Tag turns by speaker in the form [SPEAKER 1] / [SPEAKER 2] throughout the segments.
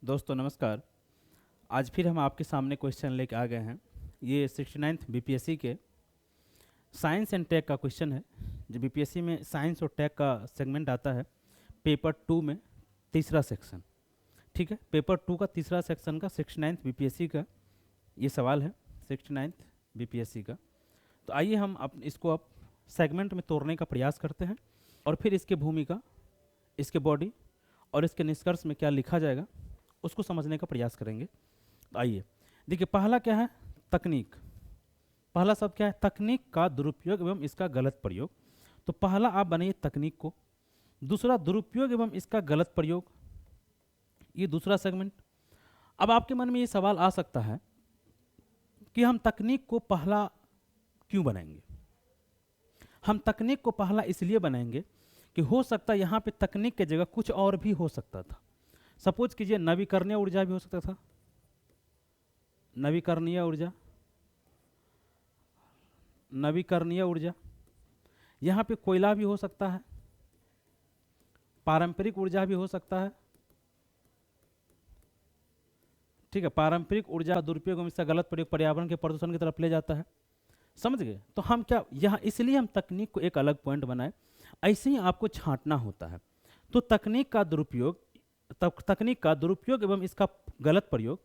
[SPEAKER 1] दोस्तों नमस्कार। आज फिर हम आपके सामने क्वेश्चन लेके आ गए हैं। ये 69th बीपीएससी के साइंस एंड टेक का क्वेश्चन है। जो बीपीएससी में साइंस और टेक का सेगमेंट आता है पेपर 2 में तीसरा सेक्शन। ठीक है, पेपर 2 का तीसरा सेक्शन का 69th बीपीएससी का ये सवाल है, 69th बीपीएससी का। तो आइए हम इसको अब सेगमेंट में तोड़ने का प्रयास करते हैं और फिर इसके भूमिका, इसके बॉडी और इसके निष्कर्ष में क्या लिखा जाएगा उसको समझने का प्रयास करेंगे। तो आइए देखिए, पहला क्या है? तकनीक। पहला शब्द क्या है? तकनीक का दुरुपयोग एवं इसका गलत प्रयोग। तो पहला आप बनाइए तकनीक को, दूसरा दुरुपयोग एवं इसका गलत प्रयोग, ये दूसरा सेगमेंट। अब आपके मन में ये सवाल आ सकता है कि हम तकनीक को पहला क्यों बनाएंगे? हम तकनीक को पहला इसलिए बनाएंगे कि हो सकता है यहाँ पे तकनीक के जगह कुछ और भी हो सकता था। सपोज कीजिए नवीकरणीय ऊर्जा भी हो सकता था, नवीकरणीय ऊर्जा, नवीकरणीय ऊर्जा। यहाँ पे कोयला भी हो सकता है, पारंपरिक ऊर्जा भी हो सकता है। ठीक है, पारंपरिक ऊर्जा का दुरुपयोग इसका गलत प्रयोग पर्यावरण के प्रदूषण की तरफ ले जाता है। समझ गए? तो हम क्या यहाँ इसलिए हम तकनीक को एक अलग पॉइंट बनाए, ऐसे ही आपको छांटना होता है। तो तकनीक का दुरुपयोग, तकनीक का दुरुपयोग एवं इसका गलत प्रयोग,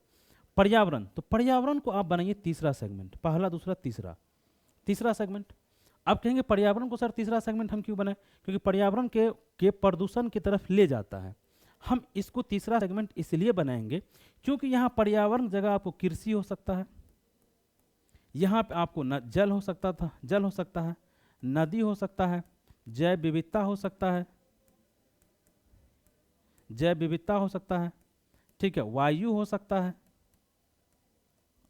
[SPEAKER 1] पर्यावरण। तो पर्यावरण को आप बनाइए तीसरा सेगमेंट, पहला दूसरा तीसरा, तीसरा सेगमेंट। आप कहेंगे पर्यावरण को सर तीसरा सेगमेंट हम क्यों बनाए? क्योंकि पर्यावरण के प्रदूषण की तरफ ले जाता है। हम इसको तीसरा सेगमेंट इसलिए बनाएंगे क्योंकि यहाँ पर्यावरण जगह आपको कृषि हो सकता है, यहाँ पे आपको जल हो सकता था, जल हो सकता है, नदी हो सकता है, जैव विविधता हो सकता है, जैव विविधता हो सकता है। ठीक है, वायु हो सकता है,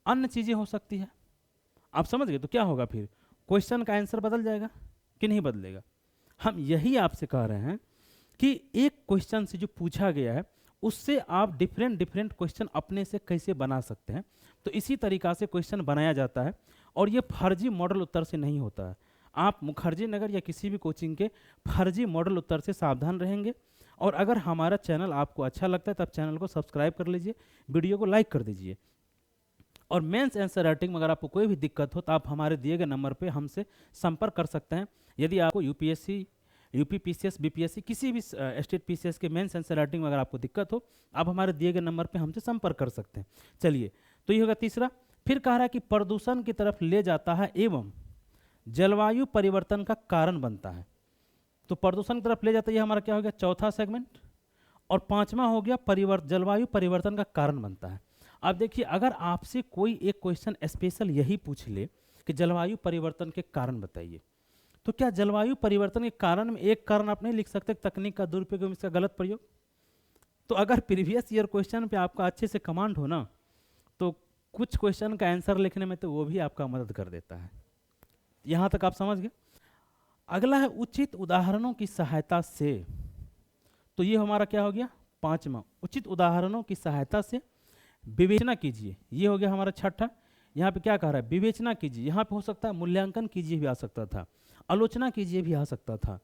[SPEAKER 1] अन्य चीजें हो सकती है। आप समझ गए? तो क्या होगा फिर? क्वेश्चन का आंसर बदल जाएगा कि नहीं बदलेगा? हम यही आपसे कह रहे हैं कि एक क्वेश्चन से जो पूछा गया है उससे आप डिफरेंट डिफरेंट क्वेश्चन अपने से कैसे बना सकते हैं। तो इसी तरीका से क्वेश्चन बनाया जाता है और ये फर्जी मॉडल उत्तर से नहीं होता है। आप मुखर्जी नगर या किसी भी कोचिंग के फर्जी मॉडल उत्तर से सावधान रहेंगे। और अगर हमारा चैनल आपको अच्छा लगता है तब चैनल को सब्सक्राइब कर लीजिए, वीडियो को लाइक कर दीजिए। और मेंस आंसर राइटिंग में अगर आपको कोई भी दिक्कत हो तो आप हमारे दिए गए नंबर पे हमसे संपर्क कर सकते हैं। यदि आपको यूपीएससी, यूपी पीसीएस, बीपीएससी, किसी भी स्टेट पीसीएस के मेंस आंसर राइटिंग में अगर आपको दिक्कत हो आप हमारे दिए गए नंबर पे हमसे संपर्क कर सकते हैं। चलिए, तो ये होगा तीसरा। फिर कह रहा है कि प्रदूषण की तरफ ले जाता है एवं जलवायु परिवर्तन का कारण बनता है। तो प्रदूषण की तरफ ले जाता है, ये हमारा क्या हो गया? चौथा सेगमेंट। और पांचवा हो गया जलवायु परिवर्तन का कारण बनता है। अब देखिए, अगर आपसे कोई एक क्वेश्चन स्पेशल यही पूछ ले कि जलवायु परिवर्तन के कारण बताइए, तो क्या जलवायु परिवर्तन के कारण में एक कारण आप नहीं लिख सकते तकनीक का दुरुपयोग एवं इसका गलत प्रयोग? तो अगर प्रीवियस ईयर क्वेश्चन पे आपका अच्छे से कमांड हो ना, तो कुछ क्वेश्चन का आंसर लिखने में तो वो भी आपका मदद कर देता है। यहां तक आप समझ गए? अगला है उचित उदाहरणों की सहायता से। तो ये हमारा क्या हो गया? पांचवा। उचित उदाहरणों की सहायता से विवेचना कीजिए, ये हो गया हमारा छठा। यहाँ पे क्या कह रहा है? विवेचना कीजिए। यहाँ पे हो सकता है मूल्यांकन कीजिए भी आ सकता था, आलोचना कीजिए भी आ सकता था।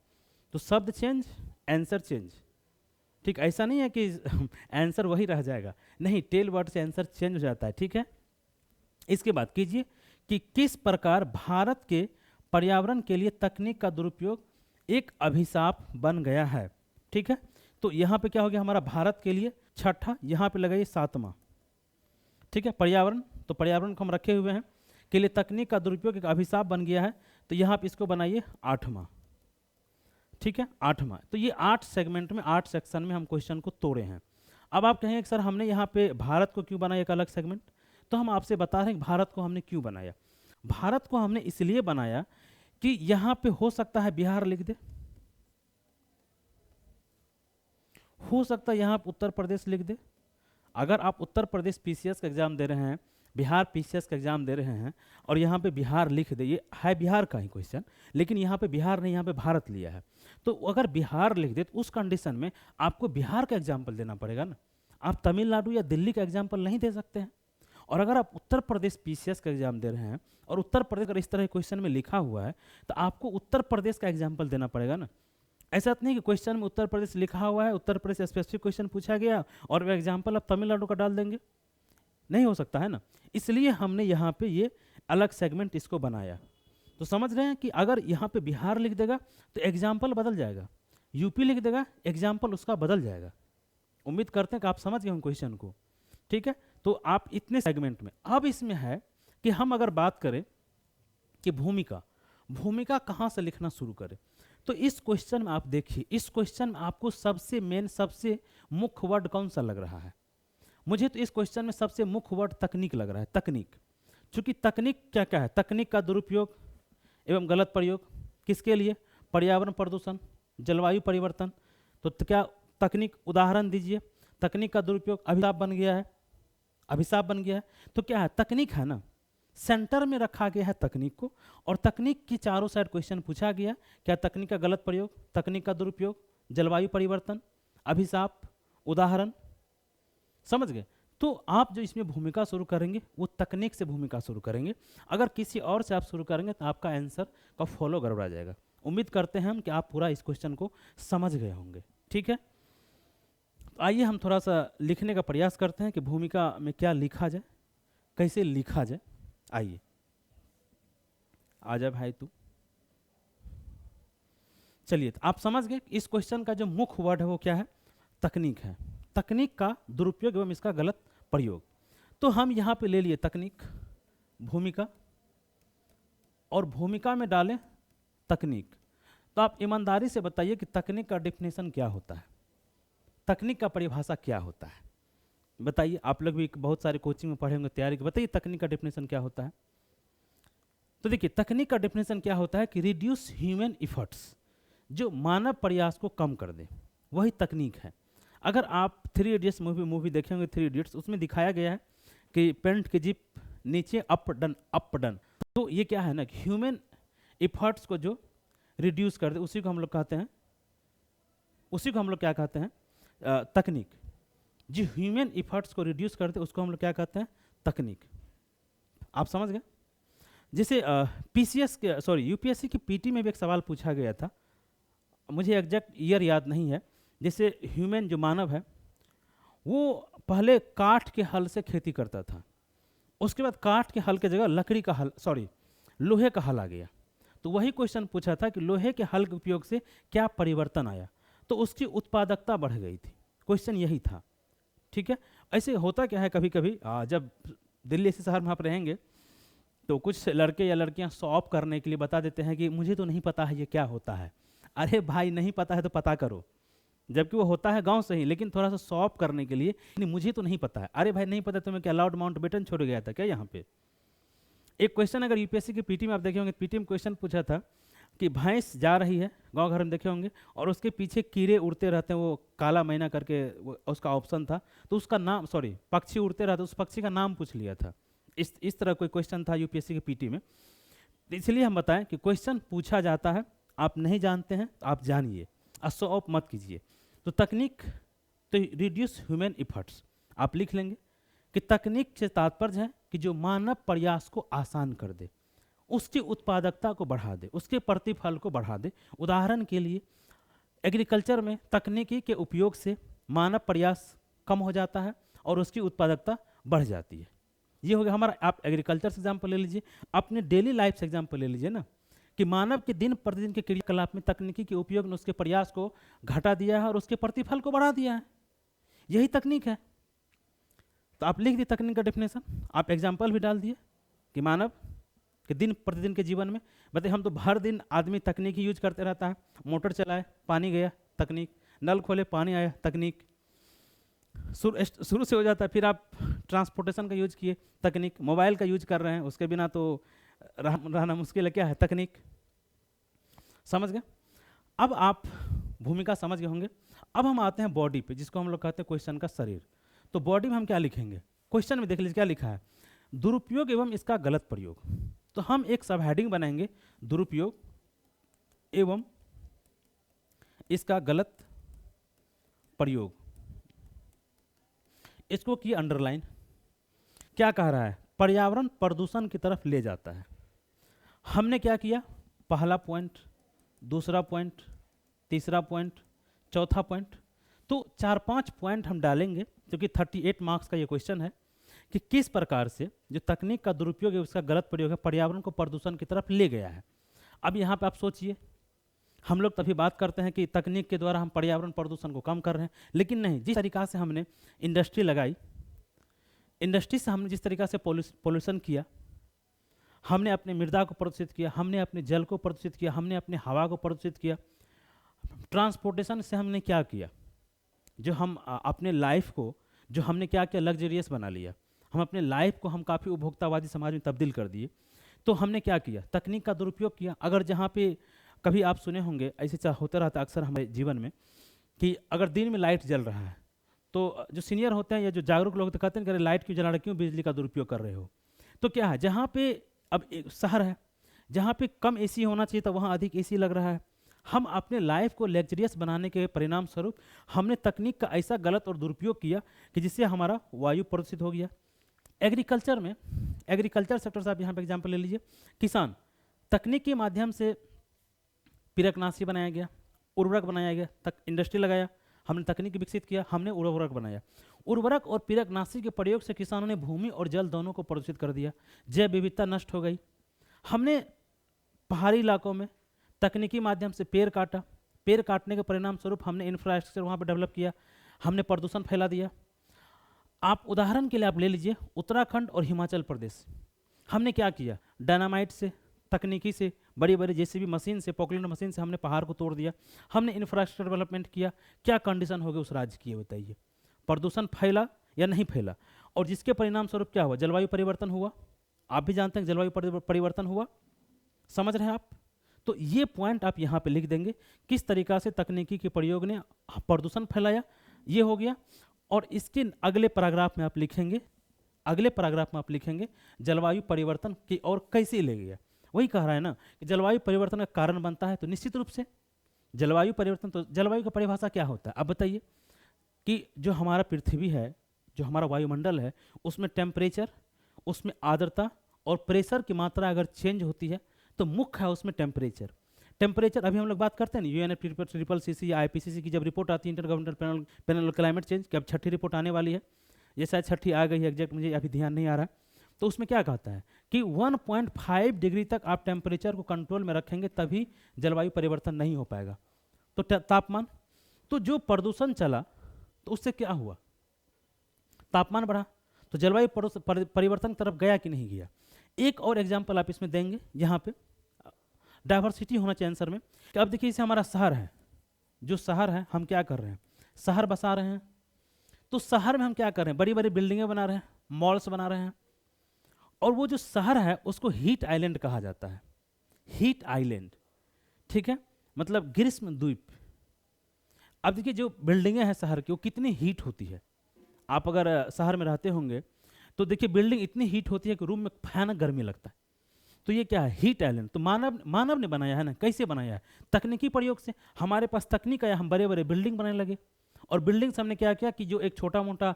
[SPEAKER 1] तो शब्द चेंज, आंसर चेंज। ठीक, ऐसा नहीं है कि आंसर वही रह जाएगा, नहीं, टेल वर्ड से आंसर चेंज हो जाता है। ठीक है, इसके बाद कीजिए कि किस प्रकार भारत के पर्यावरण के लिए तकनीक का दुरुपयोग एक अभिशाप बन गया है। ठीक है, तो यहाँ पे क्या हो गया हमारा? भारत के लिए छठा, यहाँ पे लगाइए सातवां। ठीक है, पर्यावरण, तो पर्यावरण को हम रखे हुए हैं के लिए तकनीक का दुरुपयोग एक अभिशाप बन गया है, तो यहाँ पे इसको बनाइए आठवां। ठीक है, आठवां। तो ये 8 सेगमेंट में, 8 सेक्शन में हम क्वेश्चन को तोड़े हैं। अब आप कहेंगे सर हमने यहाँ पे भारत को क्यों बनाया एक अलग सेगमेंट? तो हम आपसे बता रहे हैं कि भारत को हमने क्यों बनाया। भारत को हमने इसलिए बनाया कि यहाँ पे हो सकता है बिहार लिख दे, हो सकता है यहाँ पे उत्तर प्रदेश लिख दे। अगर आप उत्तर प्रदेश पीसीएस का एग्जाम दे रहे हैं, बिहार पीसीएस का एग्जाम दे रहे हैं और यहाँ पे बिहार लिख दे, ये है बिहार का ही क्वेश्चन, लेकिन यहाँ पे बिहार नहीं, यहाँ पे भारत लिया है। तो अगर बिहार लिख दे तो उस कंडीशन में आपको बिहार का एग्जाम्पल देना पड़ेगा ना, आप तमिलनाडु या दिल्ली का एग्जाम्पल नहीं दे सकते हैं। और अगर आप उत्तर प्रदेश पीसीएस का एग्जाम दे रहे हैं और उत्तर प्रदेश अगर इस तरह क्वेश्चन में लिखा हुआ है तो आपको उत्तर प्रदेश का एग्जाम्पल देना पड़ेगा ना। ऐसा तो नहीं कि क्वेश्चन में उत्तर प्रदेश लिखा हुआ है, उत्तर प्रदेश स्पेसिफिक क्वेश्चन पूछा गया और वो एग्जाम्पल आप तमिलनाडु का डाल देंगे, नहीं हो सकता है ना। इसलिए हमने यहाँ पे ये अलग सेगमेंट इसको बनाया। तो समझ रहे हैं कि अगर यहाँ पे बिहार लिख देगा तो एग्जाम्पल बदल जाएगा, यूपी लिख देगा एग्जाम्पल उसका बदल जाएगा। उम्मीद करते हैं कि आप समझ गए हम क्वेश्चन को, ठीक है। तो आप इतने सेगमेंट में, अब इसमें है कि हम अगर बात करें कि भूमिका, भूमिका कहाँ से लिखना शुरू करें, तो इस क्वेश्चन में आप देखिए, इस क्वेश्चन में आपको सबसे मेन, सबसे मुख्य वर्ड कौन सा लग रहा है? मुझे तो इस क्वेश्चन में सबसे मुख्य वर्ड तकनीक लग रहा है, तकनीक। चूंकि तकनीक क्या क्या है, तकनीक का दुरुपयोग एवं गलत प्रयोग किसके लिए? पर्यावरण प्रदूषण, जलवायु परिवर्तन। तो क्या तकनीक, उदाहरण दीजिए। तकनीक का दुरुपयोग अभिशाप बन गया है, अभिशाप बन गया है। तो क्या है, तकनीक है ना, सेंटर में रखा गया है तकनीक को, और तकनीक की चारों साइड क्वेश्चन पूछा गया। क्या तकनीक का गलत प्रयोग, तकनीक का दुरुपयोग, जलवायु परिवर्तन, अभिशाप, उदाहरण, समझ गए। तो आप जो इसमें भूमिका शुरू करेंगे वो तकनीक से भूमिका शुरू करेंगे। अगर किसी और से आप शुरू करेंगे तो आपका आंसर का फॉलो गड़बड़ा जाएगा। उम्मीद करते हैं हम कि आप पूरा इस क्वेश्चन को समझ गए होंगे, ठीक है। तो आइए हम थोड़ा सा लिखने का प्रयास करते हैं कि भूमिका में क्या लिखा जाए, कैसे लिखा जाए। आइए, आ जा भाई तू। चलिए, तो आप समझ गए इस क्वेश्चन का जो मुख्य वर्ड है वो क्या है? तकनीक है। तकनीक का दुरुपयोग एवं इसका गलत प्रयोग। तो हम यहाँ पे ले लिए तकनीक, भूमिका, और भूमिका में डालें तकनीक। तो आप ईमानदारी से बताइए कि तकनीक का डेफिनेशन क्या होता है, तकनीक का परिभाषा क्या होता है? बताइए, आप लोग भी बहुत सारे कोचिंग में पढ़े होंगे, तैयारी की, बताइए तकनीक का डेफिनेशन क्या होता है? तो देखिए, तकनीक का डेफिनेशन क्या होता है कि रिड्यूस ह्यूमन इफर्ट्स, जो मानव प्रयास को कम कर दे, वही तकनीक है। अगर आप 3 इडियट्स मूवी देखे होंगे, 3 इडियट्स, उसमें दिखाया गया है कि पेंट की जिप नीचे अप डन अप डन। तो ये क्या है ना, ह्यूमन इफर्ट्स को जो रिड्यूस कर दे, उसी को हम लोग कहते हैं, उसी को हम लोग क्या कहते हैं? तकनीक। जो ह्यूमन इफर्ट्स को रिड्यूस कर दे उसको हम लोग क्या कहते हैं? तकनीक। आप समझ गए। जैसे पीसीएस के, सॉरी, यूपीएससी की पीटी में भी एक सवाल पूछा गया था, मुझे एग्जैक्ट ईयर याद नहीं है। जैसे ह्यूमन जो मानव है वो पहले काठ के हल से खेती करता था, उसके बाद काठ के हल के जगह लकड़ी का हल, सॉरी, लोहे का हल आ गया। तो वही क्वेश्चन पूछा था कि लोहे के हल के उपयोग से क्या परिवर्तन आया, तो उसकी उत्पादकता बढ़ गई थी। क्वेश्चन यही था, ठीक है। ऐसे होता क्या है, कभी कभी जब दिल्ली ऐसे शहर में आप रहेंगे तो कुछ लड़के या लड़कियां शो ऑफ करने के लिए बता देते हैं कि मुझे तो नहीं पता है ये क्या होता है। अरे भाई, नहीं पता है तो पता करो, जबकि वो होता है गांव से ही, लेकिन थोड़ा सा शो ऑफ करने के लिए, नहीं मुझे तो नहीं पता है। अरे भाई, नहीं पता तुम्हें क्या लॉर्ड माउंटबेटन छोड़ गया था क्या यहाँ पे? एक क्वेश्चन अगर यूपीएससी की पीटी में आप देखे होंगे, पीटी में क्वेश्चन पूछा था कि भैंस जा रही है, गांव घर में देखे होंगे, और उसके पीछे कीड़े उड़ते रहते हैं, वो काला मैना करके उसका ऑप्शन था, तो उसका नाम, सॉरी, पक्षी उड़ते रहते, उस पक्षी का नाम पूछ लिया था। इस तरह कोई क्वेश्चन था यूपीएससी की पीटी में। इसलिए हम बताएं कि क्वेश्चन पूछा जाता है, आप नहीं जानते हैं तो आप जानिए, शो ऑफ मत कीजिए। तो तकनीक, तो रिड्यूस ह्यूमन इफर्ट्स, आप लिख लेंगे कि तकनीक से तात्पर्य है कि जो मानव प्रयास को आसान कर दे, उसकी उत्पादकता को बढ़ा दे, उसके प्रतिफल को बढ़ा दे। उदाहरण के लिए एग्रीकल्चर में तकनीकी के उपयोग से मानव प्रयास कम हो जाता है और उसकी उत्पादकता बढ़ जाती है। ये हो गया हमारा। आप एग्रीकल्चर से एग्जाम्पल ले लीजिए, अपने डेली लाइफ से एग्जाम्पल ले लीजिए ना, कि मानव के दिन प्रतिदिन के क्रियाकलाप में तकनीकी के उपयोग ने उसके प्रयास को घटा दिया है और उसके प्रतिफल को बढ़ा दिया है। यही तकनीक है। तो आप लिख दिए तकनीक का डेफिनेशन, आप एग्जाम्पल भी डाल दिए कि मानव के दिन प्रतिदिन के जीवन में, बताइए, हम तो हर दिन आदमी तकनीकी यूज करते रहता है। मोटर चलाए, पानी गया, तकनीक, नल खोले, पानी आया, तकनीक, शुरू से हो जाता है। फिर आप ट्रांसपोर्टेशन का यूज किए, तकनीक, मोबाइल का यूज कर रहे हैं, उसके बिना तो रहना मुश्किल है, क्या है? तकनीक। समझ गए। अब आप भूमिका समझ गए होंगे। अब हम आते हैं बॉडी पे, जिसको हम लोग कहते हैं क्वेश्चन का शरीर। तो बॉडी में हम क्या लिखेंगे? क्वेश्चन में देख लीजिए क्या लिखा है, दुरुपयोग एवं इसका गलत प्रयोग। तो हम एक सब हेडिंग बनाएंगे, दुरुपयोग एवं इसका गलत प्रयोग। इसको किए अंडरलाइन। क्या कह रहा है? पर्यावरण प्रदूषण की तरफ ले जाता है। हमने क्या किया? पहला पॉइंट, दूसरा पॉइंट, तीसरा पॉइंट, चौथा पॉइंट। तो 4-5 पॉइंट हम डालेंगे, क्योंकि 38 मार्क्स का ये क्वेश्चन है कि किस प्रकार से जो तकनीक का दुरुपयोग है, उसका गलत प्रयोग है, पर्यावरण को प्रदूषण की तरफ ले गया है। अब यहाँ पे आप सोचिए, हम लोग तभी बात करते हैं कि तकनीक के द्वारा हम पर्यावरण प्रदूषण को कम कर रहे हैं, लेकिन नहीं, जिस तरीका से हमने इंडस्ट्री लगाई, इंडस्ट्री से हमने जिस तरीका से पोल्यूशन किया, हमने अपने मृदा को प्रदूषित किया, हमने अपने जल को प्रदूषित किया, हमने अपने हवा को प्रदूषित किया। ट्रांसपोर्टेशन से हमने क्या किया, जो हम अपने लाइफ को, जो हमने क्या किया, लग्जरियस बना लिया। हम अपने लाइफ को हम काफ़ी उपभोक्तावादी समाज में तब्दील कर दिए। तो हमने क्या किया, तकनीक का दुरुपयोग किया। अगर जहाँ पे कभी आप सुने होंगे, ऐसे होता रहता है अक्सर हमारे जीवन में, कि अगर दिन में लाइट जल रहा है तो जो सीनियर होते हैं या जो जागरूक लोग तो कहते हैं कि लाइट क्यों जला रहे, क्यों बिजली का दुरुपयोग कर रहे हो। तो क्या है, जहाँ पे अब एक शहर है जहाँ पे कम एसी होना चाहिए था, वहाँ अधिक एसी लग रहा है। हम अपने लाइफ को लग्जरियस बनाने के परिणाम स्वरूप हमने तकनीक का ऐसा गलत और दुरुपयोग किया कि जिससे हमारा वायु प्रदूषित हो गया। एग्रीकल्चर में, एग्रीकल्चर सेक्टर से आप यहाँ पे एग्जाम्पल ले लीजिए। किसान, तकनीक के माध्यम से पीरकनाशी बनाया गया, उर्वरक बनाया गया, तक इंडस्ट्री लगाया, हमने तकनीक विकसित किया, हमने उर्वरक बनाया। उर्वरक और पीरकनाशी के प्रयोग से किसानों ने भूमि और जल दोनों को प्रदूषित कर दिया, जैव विविधता नष्ट हो गई। हमने पहाड़ी इलाकों में तकनीकी माध्यम से पेड़ काटा, पेड़ काटने के परिणाम स्वरूप हमने इंफ्रास्ट्रक्चर वहाँ पर डेवलप किया, हमने प्रदूषण फैला दिया। आप उदाहरण के लिए आप ले लीजिए उत्तराखंड और हिमाचल प्रदेश, हमने क्या किया, डायनामाइट से, तकनीकी से, बड़ी बड़ी जेसीबी मशीन से, पॉपुलर मशीन से हमने पहाड़ को तोड़ दिया, हमने इंफ्रास्ट्रक्चर डेवलपमेंट किया। क्या कंडीशन हो गई उस राज्य की, बताइए। प्रदूषण फैला या नहीं फैला, और जिसके परिणाम स्वरूप क्या हुआ, जलवायु परिवर्तन हुआ। आप भी जानते हैं जलवायु परिवर्तन हुआ, समझ रहे हैं आप। तो ये पॉइंट आप यहाँ पे लिख देंगे, किस तरीका से तकनीकी के प्रयोग ने प्रदूषण फैलाया, ये हो गया। और इसके अगले पैराग्राफ में आप लिखेंगे, अगले पैराग्राफ में आप लिखेंगे जलवायु परिवर्तन की ओर कैसे ले गया। वही कह रहा है ना कि जलवायु परिवर्तन का कारण बनता है, तो निश्चित रूप से जलवायु परिवर्तन, तो जलवायु का परिभाषा क्या होता है, अब बताइए। कि जो हमारा पृथ्वी है, जो हमारा वायुमंडल है, उसमें टेम्परेचर, उसमें आर्द्रता और प्रेशर की मात्रा अगर चेंज होती है तो मुख्य है उसमें टेम्परेचर। टेम्परेचर अभी हम लोग बात करते हैं ना, UNFCCC या IPCC की जब रिपोर्ट आती है, inter governmental panel on climate change, कि अब 6ठी रिपोर्ट आने वाली है, ये शायद 6ठी आ गई है, एग्जैक्ट मुझे अभी ध्यान नहीं आ रहा है। तो उसमें क्या कहता है कि 1.5 डिग्री तक आप टेम्परेचर को कंट्रोल में रखेंगे तभी जलवायु परिवर्तन नहीं हो पाएगा। तो तापमान, तो जो प्रदूषण चला तो उससे क्या हुआ, तापमान बढ़ा, तो जलवायु परिवर्तन की तरफ गया कि नहीं गया। एक और एग्जाम्पल आप इसमें देंगे, यहाँ पे डाइवर्सिटी होना चाहिए आंसर में। कि अब देखिए, इसे हमारा शहर है, जो शहर है हम क्या कर रहे हैं, शहर बसा रहे हैं। तो शहर में हम क्या कर रहे हैं, बड़ी बड़ी बिल्डिंगें बना रहे हैं, मॉल्स बना रहे हैं, और वो जो शहर है उसको हीट आइलैंड कहा जाता है। हीट आइलैंड, ठीक है, मतलब ग्रीष्म द्वीप। अब देखिए, जो बिल्डिंगें हैं शहर की, वो कितनी हीट होती है। आप अगर शहर में रहते होंगे तो देखिए, बिल्डिंग इतनी हीट होती है कि रूम में भयानक गर्मी लगता है। तो ये क्या है, हीट आइलैंड। तो मानव ने बनाया है ना, कैसे बनाया है, तकनीकी प्रयोग से। हमारे पास तकनीक आया, हम बड़े बड़े बिल्डिंग बनाने लगे, और बिल्डिंग से हमने क्या किया कि जो एक छोटा मोटा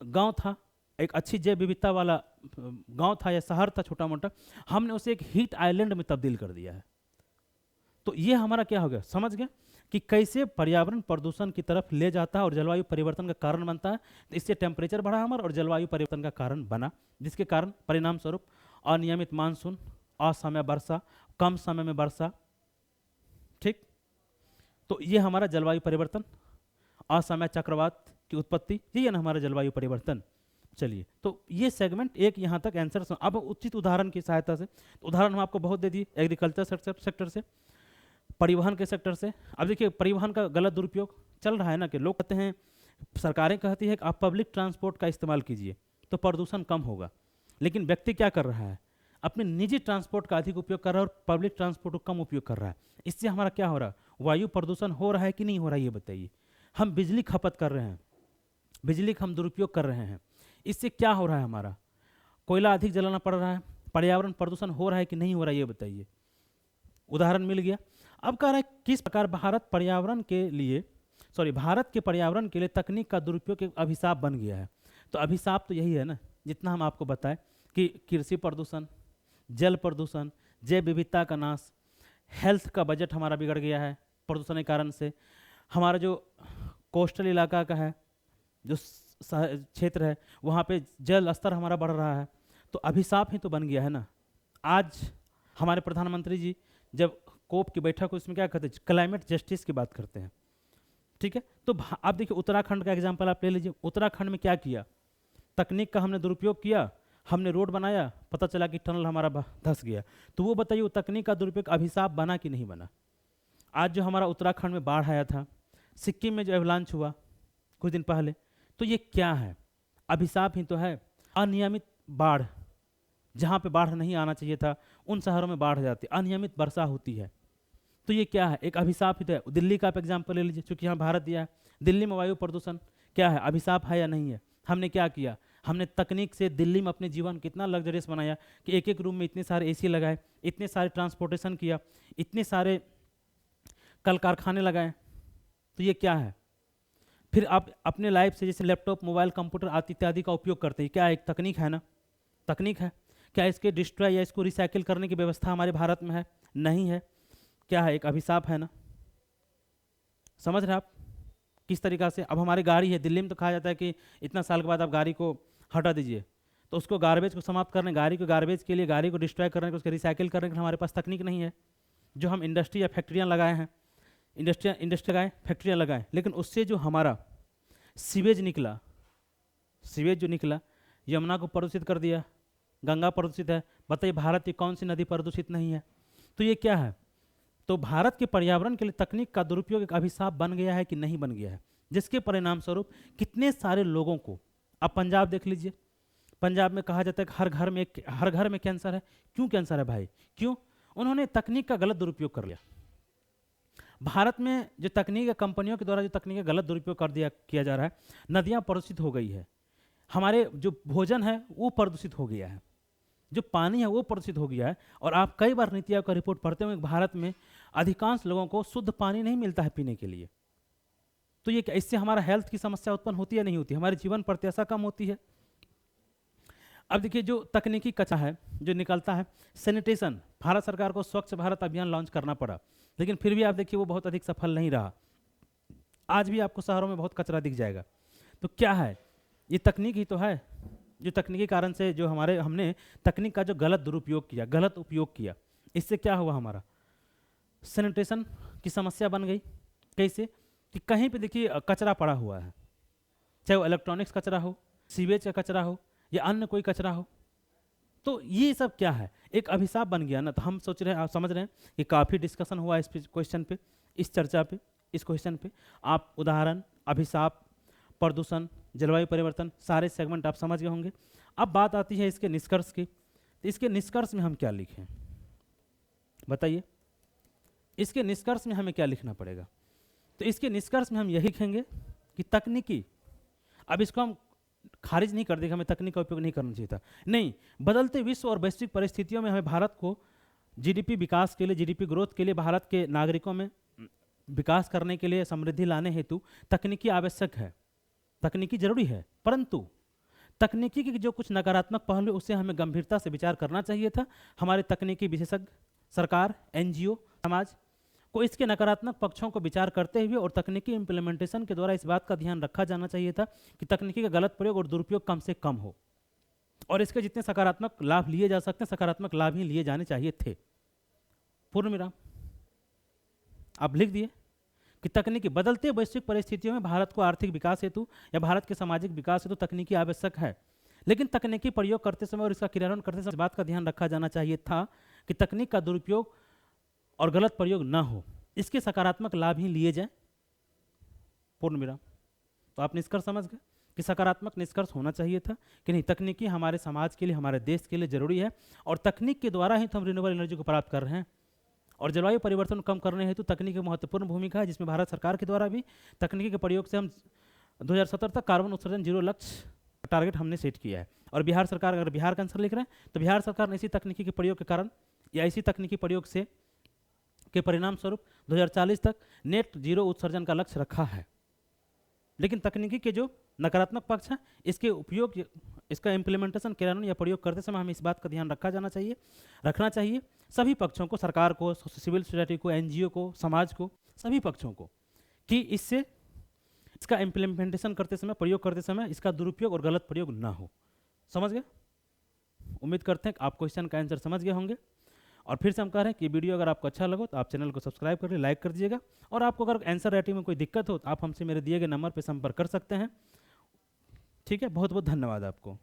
[SPEAKER 1] गांव था, एक अच्छी जैव विविधता वाला गांव था या शहर था छोटा मोटा, हमने उसे एक हीट आइलैंड में तब्दील कर दिया है। तो ये हमारा क्या हो गया, समझ गया कि कैसे पर्यावरण प्रदूषण की तरफ ले जाता है और जलवायु परिवर्तन का कारण बनता है। तो इससे टेम्परेचर बढ़ा हमारा और जलवायु परिवर्तन का कारण बना, जिसके कारण परिणाम स्वरूप अनियमित मानसून, असमय वर्षा, कम समय में वर्षा, ठीक। तो ये हमारा जलवायु परिवर्तन, असमय चक्रवात की उत्पत्ति, यही है ना हमारा जलवायु परिवर्तन। चलिए, तो ये सेगमेंट एक यहाँ तक आंसर। अब उचित उदाहरण की सहायता से, तो उदाहरण हम आपको बहुत दे दिए, एग्रीकल्चर सेक्टर से, परिवहन के सेक्टर से। अब देखिए, परिवहन का गलत दुरुपयोग चल रहा है ना, कि लोग कहते हैं, सरकारें कहती है कि आप पब्लिक ट्रांसपोर्ट का इस्तेमाल कीजिए तो प्रदूषण कम होगा, लेकिन व्यक्ति क्या कर रहा है, अपने निजी ट्रांसपोर्ट का अधिक उपयोग कर रहा है और पब्लिक ट्रांसपोर्ट को कम उपयोग कर रहा है। इससे हमारा क्या हो रहा है, वायु प्रदूषण हो रहा है कि नहीं हो रहा है, ये बताइए। हम बिजली खपत कर रहे हैं, बिजली का हम दुरुपयोग कर रहे हैं, इससे क्या हो रहा है, हमारा कोयला अधिक जलाना पड़ रहा है, पर्यावरण प्रदूषण हो रहा है कि नहीं हो रहा है, ये बताइए। उदाहरण मिल गया। अब कह रहा है किस प्रकार भारत के पर्यावरण के लिए तकनीक का दुरुपयोग एक अभिशाप बन गया है। तो अभिशाप तो यही है ना, जितना हम आपको बताएं कि कृषि प्रदूषण, जल प्रदूषण, जैव विविधता का नाश, हेल्थ का बजट हमारा बिगड़ गया है, प्रदूषण के कारण से। हमारा जो कोस्टल इलाका का है, जो क्षेत्र है, वहाँ पे जल स्तर हमारा बढ़ रहा है, तो अभिशाप ही तो बन गया है ना। आज हमारे प्रधानमंत्री जी जब कोप की बैठक, उसमें क्या कहते हैं, क्लाइमेट जस्टिस की बात करते हैं, ठीक है। तो आप देखिए उत्तराखंड का एग्जाम्पल आप ले लीजिए। उत्तराखंड में क्या किया, तकनीक का हमने दुरुपयोग किया, हमने रोड बनाया, पता चला कि टनल हमारा धंस गया। तो वो बताइए वो तकनीक का दुरुपयोग अभिशाप बना कि नहीं बना। आज जो हमारा उत्तराखंड में बाढ़ आया था, सिक्किम में जो एवलांच हुआ कुछ दिन पहले, तो ये क्या है, अभिशाप ही तो है। अनियमित बाढ़, जहाँ पे बाढ़ नहीं आना चाहिए था उन शहरों में बाढ़ जाती, अनियमित वर्षा होती है, तो ये क्या है, एक अभिशाप ही तो है। दिल्ली का आप एग्जाम्पल ले लीजिए, क्योंकि यहाँ भारत दिया है। दिल्ली में वायु प्रदूषण क्या है, अभिशाप है या नहीं है। हमने क्या किया, हमने तकनीक से दिल्ली में अपने जीवन कितना लग्जरियस बनाया कि एक एक रूम में इतने सारे एसी लगाए, इतने सारे ट्रांसपोर्टेशन किया, इतने सारे कल कारखाने लगाए। तो ये क्या है। फिर आप अपने लाइफ से जैसे लैपटॉप, मोबाइल, कंप्यूटर आदि इत्यादि का उपयोग करते हैं, क्या एक तकनीक है ना, तकनीक है। क्या इसके डिस्ट्रॉय या इसको रिसाइकिल करने की व्यवस्था हमारे भारत में है, नहीं है। क्या है, एक अभिशाप है ना। समझ रहे आप किस तरीक़ा से। अब हमारी गाड़ी है, दिल्ली में तो कहा जाता है कि इतना साल के बाद आप गाड़ी को हटा दीजिए, तो उसको गार्बेज को समाप्त करने, गाड़ी को गार्बेज के लिए, गाड़ी को डिस्ट्रॉय करने के, उसके रिसाइकिल करने के हमारे पास तकनीक नहीं है। जो हम इंडस्ट्री या फैक्ट्रियाँ लगाए हैं, इंडस्ट्री लगाएं, फैक्ट्रियाँ लगाएं, लेकिन उससे जो हमारा सीवेज निकला, सीवेज जो निकला, यमुना को प्रदूषित कर दिया, गंगा प्रदूषित है। बताइए भारत की कौन सी नदी प्रदूषित नहीं है। तो ये क्या है, तो भारत के पर्यावरण के लिए तकनीक का दुरुपयोग एक अभिशाप बन गया है कि नहीं बन गया है, जिसके परिणाम स्वरूप कितने सारे लोगों को, अब पंजाब देख लीजिए, पंजाब में कहा जाता है कि हर घर में कैंसर है। क्यों कैंसर है भाई, क्यों, उन्होंने तकनीक का गलत दुरुपयोग कर लिया। भारत में जो तकनीक, कंपनियों के द्वारा जो तकनीक का गलत दुरुपयोग किया जा रहा है, नदियाँ प्रदूषित हो गई है, हमारे जो भोजन है वो प्रदूषित हो गया है, जो पानी है वो प्रदूषित हो गया है। और आप कई बार नीति आयोग का रिपोर्ट पढ़ते होंगे, भारत में अधिकांश लोगों को शुद्ध पानी नहीं मिलता है पीने के लिए। तो ये क्या, इससे हमारा हेल्थ की समस्या उत्पन्न होती है, नहीं होती, हमारे जीवन प्रत्याशा कम होती है। अब देखिए जो तकनीकी कचरा है जो निकलता है, सैनिटेशन, भारत सरकार को स्वच्छ भारत अभियान लॉन्च करना पड़ा, लेकिन फिर भी आप देखिए वो बहुत अधिक सफल नहीं रहा। आज भी आपको शहरों में बहुत कचरा दिख जाएगा। तो क्या है, ये तकनीक ही तो है, जो तकनीकी कारण से जो हमने तकनीक का जो गलत दुरुपयोग किया, गलत उपयोग किया, इससे क्या हुआ, हमारा सैनिटेशन की समस्या बन गई। कैसे कि कहीं पे देखिए कचरा पड़ा हुआ है, चाहे वो इलेक्ट्रॉनिक्स कचरा हो, सीवेज का कचरा हो, या अन्य कोई कचरा हो, तो ये सब क्या है, एक अभिशाप बन गया ना। तो हम सोच रहे हैं, आप समझ रहे हैं कि काफ़ी डिस्कशन हुआ इस क्वेश्चन पे, इस चर्चा पे, इस क्वेश्चन पे। आप उदाहरण, अभिशाप, प्रदूषण, जलवायु परिवर्तन, सारे सेगमेंट आप समझ गए होंगे। अब बात आती है इसके निष्कर्ष की। तो इसके निष्कर्ष में हम क्या लिखें, बताइए, इसके निष्कर्ष में हमें क्या लिखना पड़ेगा। तो इसके निष्कर्ष में हम यही लिखेंगे कि तकनीकी, अब इसको हम खारिज नहीं कर देगा, हमें तकनीक का उपयोग नहीं करना चाहिए था, नहीं, बदलते विश्व और वैश्विक परिस्थितियों में हमें भारत को जीडीपी विकास के लिए, जीडीपी ग्रोथ के लिए, भारत के नागरिकों में विकास करने के लिए, समृद्धि लाने हेतु तकनीकी आवश्यक है, तकनीकी जरूरी है। परंतु तकनीकी के जो कुछ नकारात्मक पहलू, उससे हमें गंभीरता से विचार करना चाहिए था। हमारे तकनीकी विशेषज्ञ, सरकार, एनजीओ, समाज को इसके नकारात्मक पक्षों को विचार करते हुए और तकनीकी इम्प्लीमेंटेशन के द्वारा इस बात का ध्यान रखा जाना चाहिए था कि तकनीकी का गलत प्रयोग और दुरुपयोग कम से कम हो, और इसके जितने सकारात्मक लाभ लिए जा सकते हैं, सकारात्मक लाभ ही लिए जाने चाहिए थे। पूर्ण विराम। आप लिख दिए कि तकनीकी, बदलते वैश्विक परिस्थितियों में भारत को आर्थिक विकास हेतु या भारत के सामाजिक विकास हेतु तकनीकी आवश्यक है, लेकिन तकनीकी प्रयोग करते समय और इसका क्रियान्वयन करते समय इस बात का ध्यान रखा जाना चाहिए था कि तकनीक का दुरुपयोग और गलत प्रयोग ना हो, इसके सकारात्मक लाभ ही लिए जाए। पूर्ण विराम। तो आप निष्कर्ष समझ गए कि सकारात्मक निष्कर्ष होना चाहिए था कि नहीं, तकनीकी हमारे समाज के लिए, हमारे देश के लिए जरूरी है, और तकनीक के द्वारा ही तो हम रिन्यूएबल एनर्जी को प्राप्त कर रहे हैं। और जलवायु परिवर्तन कम करने हेतु तकनीक की महत्वपूर्ण भूमिका है, जिसमें भारत सरकार के द्वारा भी तकनीकी के प्रयोग से हम 2070 तक कार्बन उत्सर्जन 0 लक्ष्य टारगेट हमने सेट किया है। और बिहार सरकार, अगर बिहार का आंसर लिख रहे हैं तो बिहार सरकार ने इसी तकनीकी के प्रयोग के कारण या इसी तकनीकी प्रयोग से के परिणाम स्वरूप 2040 तक नेट जीरो उत्सर्जन का लक्ष्य रखा है। लेकिन तकनीकी के जो नकारात्मक पक्ष है, इसके उपयोग, इसका इम्प्लीमेंटेशन, क्रियान्वयन या प्रयोग करते समय हमें इस बात का ध्यान रखना चाहिए सभी पक्षों को, सरकार को, सिविल सोसाइटी को, एनजीओ को, समाज को, सभी पक्षों को, कि इसका इम्प्लीमेंटेशन करते समय, प्रयोग करते समय इसका दुरुपयोग और गलत प्रयोग ना हो। समझ गए? उम्मीद करते हैं कि आप क्वेश्चन का आंसर समझ गए होंगे। और फिर से हम कह रहे हैं कि वीडियो अगर आपको अच्छा लगे तो आप चैनल को सब्सक्राइब कर लाइक कर दीजिएगा। और आपको अगर आंसर राइटिंग में कोई दिक्कत हो तो आप हमसे मेरे दिए गए नंबर पर संपर्क कर सकते हैं। ठीक है, बहुत बहुत धन्यवाद आपको।